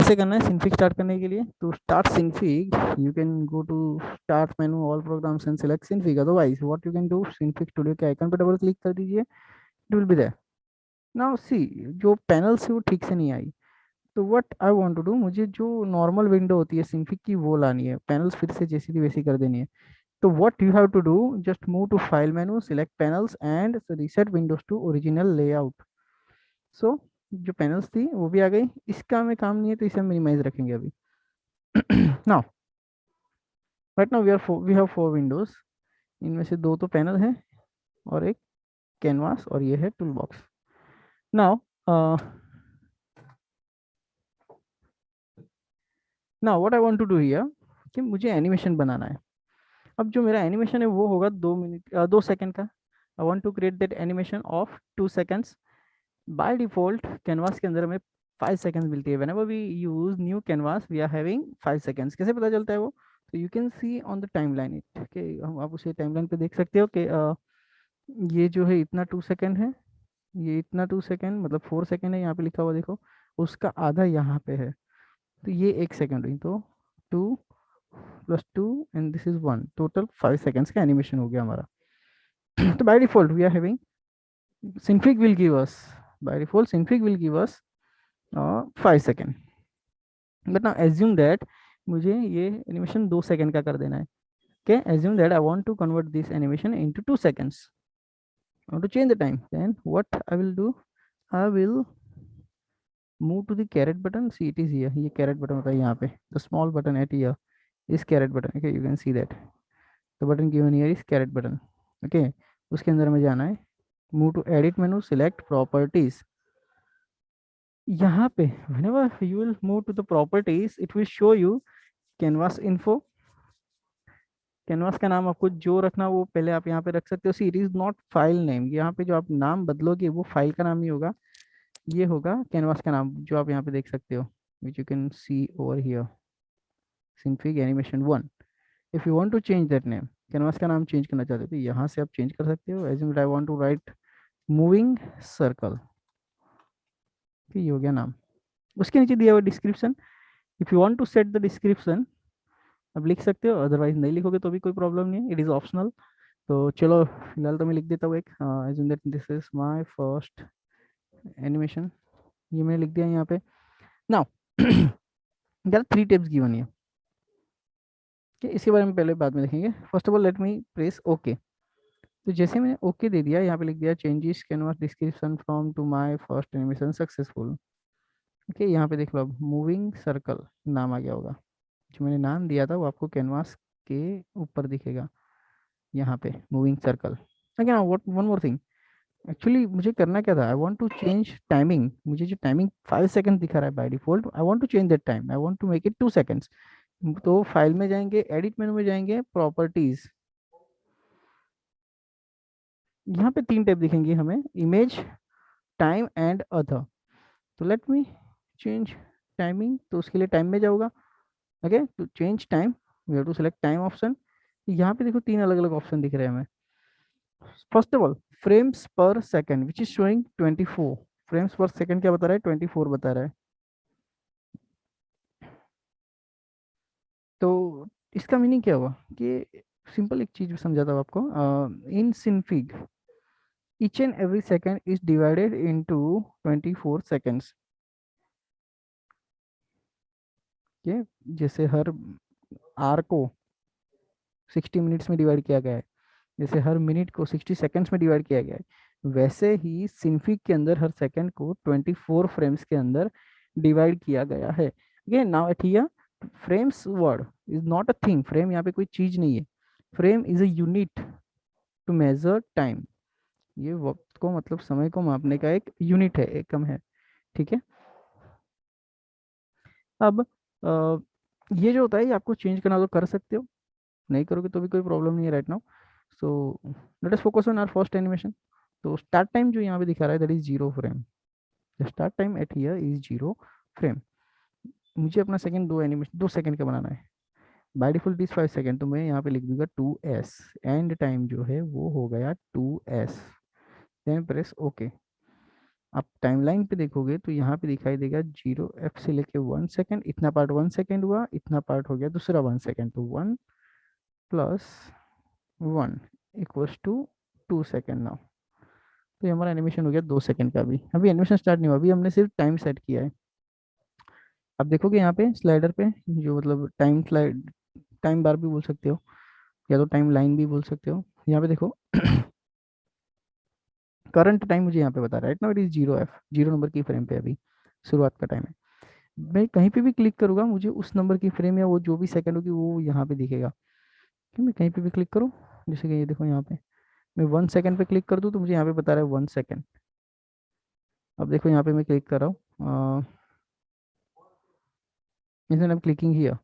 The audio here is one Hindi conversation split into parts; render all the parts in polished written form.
कैसे करना है सिनफिग स्टार्ट करने के लिए? तो start Synfig, you can go to start menu, all programs and select Synfig. Otherwise what you can do, Synfig studio के आइकन पर डबल क्लिक कर दीजिए, it will be there. Now see, जो पैनल से वो ठीक से नहीं आई, तो what I want to do, मुझे जो नॉर्मल विंडो होती है सिनफिग की वो लानी है, पैनल्स फिर से जैसी थी वैसी कर देनी है। तो what you have to do, just move to file menu, select panels and reset windows to original layout. So जो पैनल्स थी वो भी आ गई, इसका हमें काम नहीं है तो इसे हम मिनिमाइज रखेंगे अभी। Now right now we have 4 windows, इनमें से 2 तो पैनल है और एक कैनवास, और ये है tool box. Now now what I want to do here, कि मुझे एनिमेशन बनाना है। अब जो मेरा एनिमेशन है वो होगा 2 सेकंड का। I want to create that animation of 2 seconds. By default canvas के अंदर हमें 5 सेकंड्स मिलती है। Whenever we use new canvas we are having 5 seconds. कैसे पता चलता है वो? तो you can see on the timeline it, कि हम आप उसे टाइमलाइन पे देख सकते हो कि ये जो है इतना 2 सेकंड है, ये इतना 2 सेकंड मतलब 4 सेकंड है, यहाँ पे लिखा हुआ देखो, उसका आधा यहाँ पे है, तो ये 1 सेकंड हुई, तो 2 + 2 and this is 1, total 5 seconds का एनिमेशन हो गया हमारा। तो by default we are having, Synfig will give us, by default Synfig will give us 5 second. But now assume that मुझे ये एनिमेशन 2 सेकंड का कर देना है। Okay, assume that I want to convert this animation into 2 seconds. I want to change the time. Then what I will do, I will move to the caret button. See, it is here. ये caret button होता है यहाँ पे. The small button at here is caret button. Okay, you can see that. The button given here is caret button. Okay, उसके अंदर में जाना है. Move to edit menu, select properties. यहाँ पे whenever you will move to the properties, it will show you canvas info. Canvas का नाम आपको जो रखना वो पहले आप यहाँ पे रख सकते हो। See it is not file name, यहाँ पे जो आप नाम बदलोगे वो फाइल का नाम ही होगा, ये होगा कैनवास का नाम जो आप यहाँ पे देख सकते हो, which you can see over here, Synfig animation 1। If you want to change that name, canvas का नाम चेंज करना चाहते हो तो यहाँ से आप चेंज कर सकते हो। Assume I want to right moving circle, ये हो गया नाम। उसके नीचे दिया हुआ description, if you want to set the description अब लिख सकते हो, अदरवाइज नहीं लिखोगे तो भी कोई प्रॉब्लम नहीं है, इट इज ऑप्शनल। तो चलो फिलहाल तो मैं लिख देता हूँ एक, assume that this is my first animation, ये मैंने लिख दिया यहाँ पे। Now there are 3 steps given here, कि इसके बारे में पहले बाद में देखेंगे। First of all let me press okay. तो जैसे मैंने ओके दे दिया, यहाँ पे लिख दिया changes canvas description from to my first animation successful. Okay, यहाँ पे देख लो, अब मूविंग सर्कल नाम आ गया होगा, जो मैंने नाम दिया था वो आपको कैनवास के ऊपर दिखेगा, यहाँ पे moving circle. Okay, now what one more thing, actually मुझे करना क्या था, I want to change timing. मुझे जो टाइमिंग 5 सेकंड दिखा रहा है by default, I want to change that time, I want to make it 2 seconds. तो फाइल में जाएंगे, एडिट मेनू में जाएंगे, प्रॉपर्टीज, यहाँ पे 3 टैब दिखेंगे हमें, इमेज, टाइम एंड अदर। तो लेट मी चेंज टाइमिंग, तो उसके लिए टाइम में जाऊंगा। ओके, तो change time, we have to select time option. यहाँ पे देखो 3 अलग अलग ऑप्शन दिख रहे हैं हमें। फर्स्ट ऑफ ऑल फ्रेम्स पर second which is showing 24, frames पर सेकंड क्या बता रहा है, 24 बता रहा है। तो इसका मीनिंग क्या हुआ, कि सिंपल एक चीज समझाता हूँ आपको। इन सिनफिग each and every second is divided into 24 seconds। ये जैसे हर आर को 60 मिनट्स में डिवाइड किया गया है, जैसे हर मिनट को 60 सेकंड्स में डिवाइड किया गया है, वैसे ही सिनफिग के अंदर हर सेकंड को 24 फ्रेम्स के अंदर डिवाइड किया गया है। Again now at here, frames word is not a thing, frame यहाँ पे कोई चीज नहीं है, frame is a unit to measure time. ये वक्त को मतलब समय को मापने का एक यूनिट है, एकम है, ठीक है। अब ये जो होता है ये आपको चेंज करना तो कर सकते हो, नहीं करोगे तो भी कोई प्रॉब्लम नहीं है right now. So let us focus on our first animation. तो स्टार्ट टाइम जो यहाँ पे दिखा रहा है that is 0 frame, the start time at here is 0 frame. मुझे अपना सेकंड 2 सेकंड का बनाना है, बाय डिफॉल्ट इज 5 सेकंड, तो मैं यहाँ पे लिख दूंगा 2s, एंड टाइम जो है वो हो गया 2s, देन प्रेस ओके। आप टाइमलाइन पे देखोगे तो यहाँ पे दिखाई देगा 0f से लेके 1 सेकेंड, इतना पार्ट 1 सेकेंड हुआ, इतना पार्ट हो गया दूसरा 1 सेकेंड, तो 1 + 1 = 2 सेकेंड नाउ। तो ये हमारा एनिमेशन हो गया 2 सेकेंड का। भी अभी एनिमेशन स्टार्ट नहीं हुआ, अभी हमने सिर्फ टाइम सेट किया है। आप देखोगे यहाँ पे स्लाइडर पे जो मतलब टाइम स्लाइड, टाइम बार भी बोल सकते हो या तो टाइम लाइन भी बोल सकते हो। यहाँ पे देखो करंट टाइम मुझे यहाँ पे बता रहा है, right now it is 0f, 0 number की फ्रेम पे अभी शुरुआत का टाइम है। मैं कहीं पे भी क्लिक करूंगा मुझे उस नंबर की फ्रेम या वो जो भी सेकंड होगी वो यहाँ पे दिखेगा। कि मैं कहीं पे भी क्लिक करूँ, जैसे कि ये देखो यहाँ पे मैं 1 सेकेंड पे क्लिक कर दूँ तो मुझे यहाँ पे बता रहा है 1 सेकेंड। अब देखो यहाँ पे मैं क्लिक कर रहा हूँ, इसमें I'm clicking here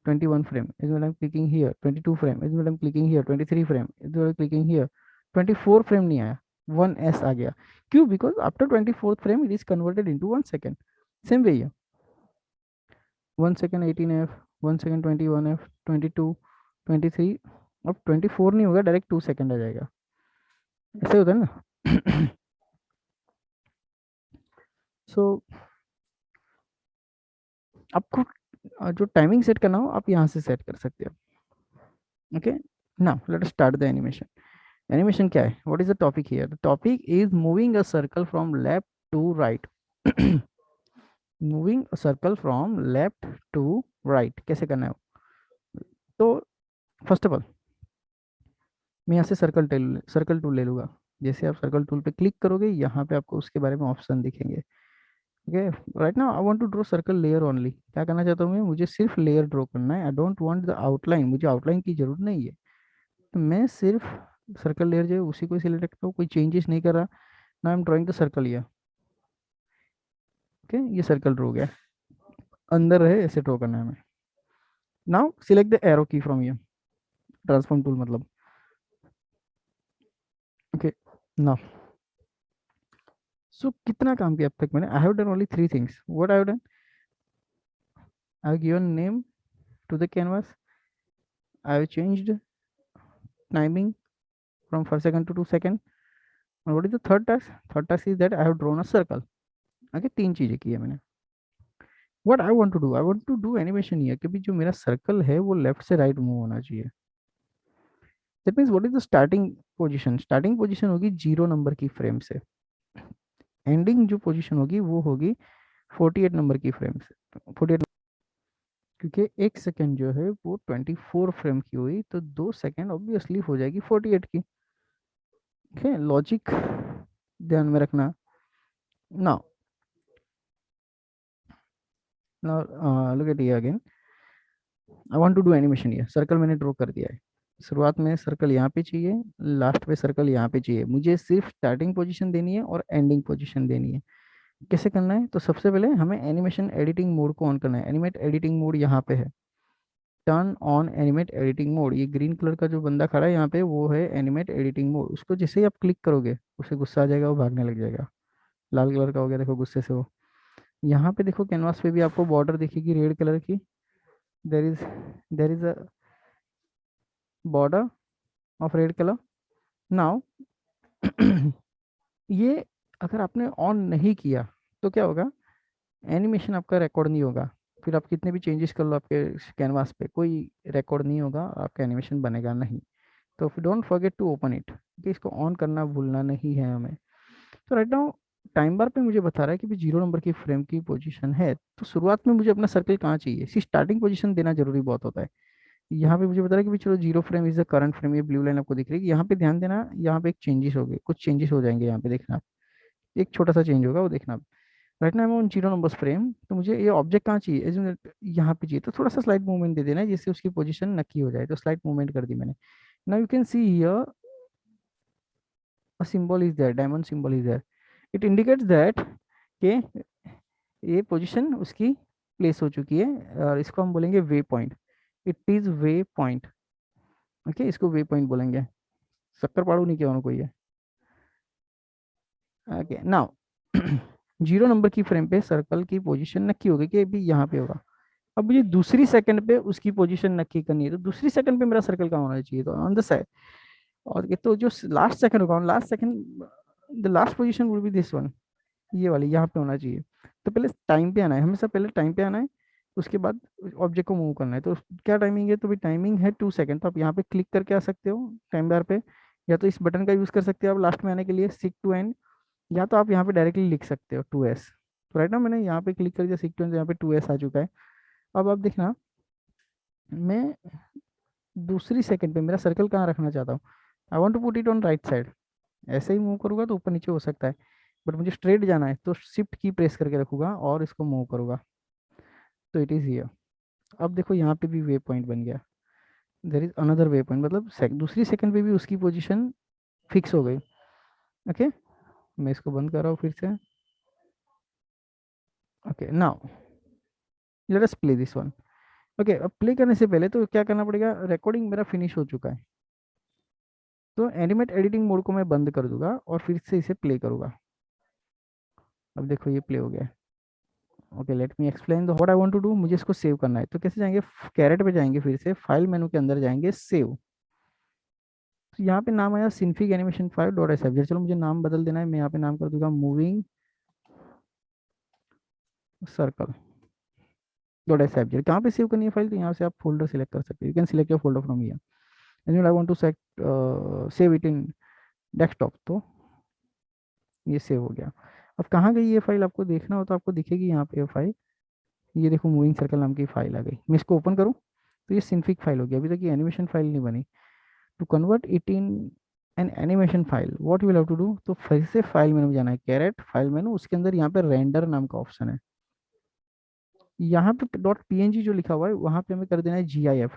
21 frame, is what I'm clicking here 22 frame, is what I'm clicking here 23 frame, is what I'm clicking here 24 frame नहीं आया, 1s आ गया। क्यों? Because after 24th frame it is converted into 1 second. Same way है 1 सेकेंड 18f, 1 सेकेंड 21f, 22, 23, अब 24 नहीं होगा, डायरेक्ट 2 सेकेंड आ जाएगा। ऐसे होता है ना। सो आपको जो टाइमिंग सेट करना हो आप यहाँ से सेट कर सकते हो। Okay, now let us start the animation. Animation क्या है? What is the topic here? The topic is moving a circle from left to right. Moving a circle from left to right कैसे करना है? तो फर्स्ट ऑफ ऑल मैं यहाँ से सर्कल टूल ले लूँगा। जैसे आप सर्कल टूल पे क्लिक करोगे यहाँ पे आपको उसके बारे में ऑप्शन दिखेंगे। Okay, right now I want to draw circle layer only. क्या करना चाहता हूँ मैं? मुझे सिर्फ लेयर ड्रॉ करना है। I don't want the outline, मुझे आउटलाइन की जरूरत नहीं है। तो मैं सिर्फ सर्कल लेयर जो है उसी को सिलेक्ट करता हूँ, कोई चेंजेस नहीं कर रहा। ना I am drawing the circle here. Okay, ये सर्कल ड्रॉ हो गया, अंदर रहे ऐसे ड्रॉ करना है हमें। Now select the arrow key from here, transform tool मतलब। ओके, नाउ सो कितना काम किया अब तक मैंने? I have done only 3 things. What I have done? I have given name to the canvas, I have changed timing from 1 second to 2 second, and what is the third task? Third task is that I have drawn a circle. Okay, 3 चीजें की है मैंने। What I want to do? I want to do animation here कि भी जो मेरा सर्कल है वो लेफ्ट से राइट मूव होना चाहिए। That means what is the starting position? Starting position होगी 0 नंबर की फ्रेम से, एंडिंग जो पोजीशन होगी वो होगी 48 नंबर की फ्रेम से। 48, क्योंकि 1 सेकेंड जो है वो 24 फ्रेम की हुई तो 2 सेकेंड ऑब्वियसली हो जाएगी 48 की। ओके, लॉजिक ध्यान में रखना। Now now look at here again, I want to do animation. ये सर्कल मैंने ड्रॉ कर दिया है। शुरुआत में सर्कल यहाँ पे चाहिए, लास्ट पे सर्कल यहाँ पे चाहिए। मुझे सिर्फ स्टार्टिंग पोजीशन देनी है और एंडिंग पोजीशन देनी है। कैसे करना है? तो सबसे पहले हमें एनिमेशन एडिटिंग मोड को ऑन करना है। एनिमेट एडिटिंग मोड यहाँ पे है, turn on animate editing mode. ये ग्रीन कलर का जो बंदा खड़ा है यहाँ पे वो है एनिमेट एडिटिंग मोड। उसको जैसे ही आप क्लिक करोगे उसे गुस्सा आ जाएगा, वो भागने लग जाएगा। लाल कलर का हो गया देखो गुस्से से वो। यहाँ पे देखो कैनवास पे भी आपको बॉर्डर दिखेगी रेड कलर की। There is a border of red colour. Now ये अगर आपने ऑन नहीं किया तो क्या होगा? एनिमेशन आपका रिकॉर्ड नहीं होगा। फिर आप कितने भी चेंजेस कर लो आपके कैनवास पे, कोई रिकॉर्ड नहीं होगा, आपका एनिमेशन बनेगा नहीं। तो don't forget to open it, कि इसको ऑन करना भूलना नहीं है हमें। तो राइट नाउ टाइम बार पे मुझे बता रहा है कि भी 0 नंबर की फ्रेम की पोजीशन है। तो शुरुआत में मुझे अपना सर्कल कहाँ चाहिए? इसी स्टार्टिंग पोजीशन देना जरूरी बहुत होता है। यहाँ पे मुझे बता रहा है कि भी चलो 0 frame is the current frame. ये ब्लू लाइन आपको दिख रही है, यहाँ पे ध्यान देना, यहाँ पे एक चेंजेस हो गए, कुछ चेंजेस हो जाएंगे यहाँ पे, देखना एक छोटा सा चेंज होगा वो देखना। राइट नाउ मैं 0 नंबर फ्रेम, तो मुझे ये ऑब्जेक्ट कहाँ चाहिए? यहाँ पे चाहिए। तो थोड़ा सा स्लाइड मूवमेंट दे देना जिससे उसकी पोजीशन नक्की हो जाए। तो स्लाइड मूवमेंट कर दी मैंने। Now you can see here a symbol is there, diamond symbol is there. It indicates that कि ये पोजीशन उसकी प्लेस हो चुकी है, और इसको हम बोलेंगे way point. It is way point. Okay, इसको वे पॉइंट बोलेंगे। शक्कर पाड़ू नहीं किया कोई है। ओके, नाउ 0 नंबर की फ्रेम पे सर्कल की पोजीशन नक्की होगी कि अभी यहाँ पे होगा। अब मुझे दूसरी सेकंड पे उसकी पोजीशन नक्की करनी है। तो दूसरी सेकंड पे मेरा सर्कल कहाँ होना चाहिए? तो ऑन द साइड। और ये तो जो लास्ट सेकंड होगा, last second the last position will be this one. ये वाली यहाँ पे होना चाहिए। तो पहले टाइम पे आना है, हमेशा पहले टाइम पे आना है, उसके बाद ऑब्जेक्ट को मूव करना है। तो क्या टाइमिंग है, तो भाई टाइमिंग है 2 सेकेंड। तो आप यहाँ पे क्लिक करके आ सकते हो टाइम बार पे, या तो इस बटन का यूज कर सकते हो आप लास्ट में आने के लिए, सिक टू एंड, या तो आप यहाँ पे डायरेक्टली लिख सकते हो 2s। तो राइट ना, मैंने यहाँ पे क्लिक कर दिया सिक टू एंड, यहाँ पे 2s आ चुका है। अब आप देखना, मैं दूसरी सेकंड पे मेरा सर्कल कहाँ रखना चाहता हूँ, I want to put it on right side. ऐसे ही मूव करूंगा तो ऊपर नीचे हो सकता है, बट मुझे स्ट्रेट जाना है तो शिफ्ट की प्रेस करके रखूंगा और इसको मूव करूंगा, तो इट इज हियर। अब देखो यहाँ पे भी वे पॉइंट बन गया, there is another way point, मतलब दूसरी सेकंड पे भी उसकी पोजीशन फिक्स हो गई। ओके, मैं इसको बंद कर रहा हूँ फिर से। Okay, now let us play this one. Okay, अब प्ले करने से पहले तो क्या करना पड़ेगा, रिकॉर्डिंग मेरा फिनिश हो चुका है, तो एनिमेट एडिटिंग मोड को मैं बंद कर दूंगा और फिर से इसे प्ले करूंगा। अब देखो ये प्ले हो गया। Okay, let me explain the what I want to do. मुझे इसको सेव करना है, तो कैसे जाएंगे, कैरेट पे जाएंगे, फिर से फाइल मेनू के अंदर जाएंगे, सेव। तो यहाँ पे नाम आया सिंफिक एनिमेशन 5.sfg। चलो मुझे नाम बदल देना है, मैं यहाँ पे नाम कर दूंगा मूविंग सर्कल .sfg। कहाँ पे सेव करनी है फाइल, तो यहाँ से आप फोल्डर सिलेक्ट कर सकते हो, you can select your folder from here. And I want to save it in desktop, तो ये सेव हो गया। अब कहाँ गई ये फाइल, आपको देखना हो तो आपको दिखेगी यहाँ पे फाइल, ये देखो मूविंग सर्कल नाम की फाइल आ गई। मैं इसको ओपन करूँ तो ये सिंफिक फाइल हो गया, अभी तक ये एनिमेशन फाइल नहीं बनी। To convert it in an animation file what you will have to do, तो फिर से फाइल मेनू में जाना है, कैरेट फाइल मेनू, उसके अंदर यहाँ पे रेंडर नाम का ऑप्शन है, यहाँ पे डॉट पीएनजी जो लिखा हुआ है वहां पे हमें कर देना है GIF।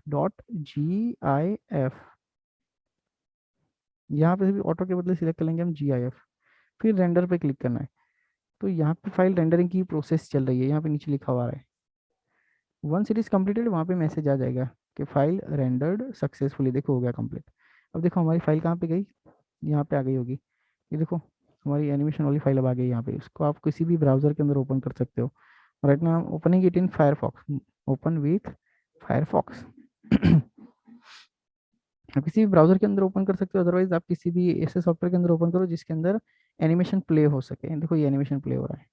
यहाँ पे भी ऑटो के बदले सिलेक्ट कर लेंगे हम GIF, फिर रेंडर पे क्लिक करना है। तो यहाँ पे फाइल रेंडरिंग की प्रोसेस चल रही है, यहाँ पे नीचे लिखा हुआ है वंस इट इज कम्प्लीटेड, वहाँ पे मैसेज आ जाएगा कि फाइल रेंडर्ड सक्सेसफुली, देखो हो गया कंप्लीट। अब देखो हमारी फाइल कहाँ पे गई, यहाँ पे आ गई होगी, ये देखो हमारी एनिमेशन वाली फाइल अब आ गई यहाँ पे। इसको आप किसी भी ब्राउजर के अंदर ओपन कर सकते हो। Right now opening it in Firefox, open with Firefox. आप किसी भी ब्राउजर के अंदर ओपन कर सकते हो, अदरवाइज आप किसी भी ऐसे सॉफ्टवेयर के अंदर ओपन करो जिसके अंदर एनिमेशन प्ले हो सके। देखो ये एनिमेशन प्ले हो रहा है।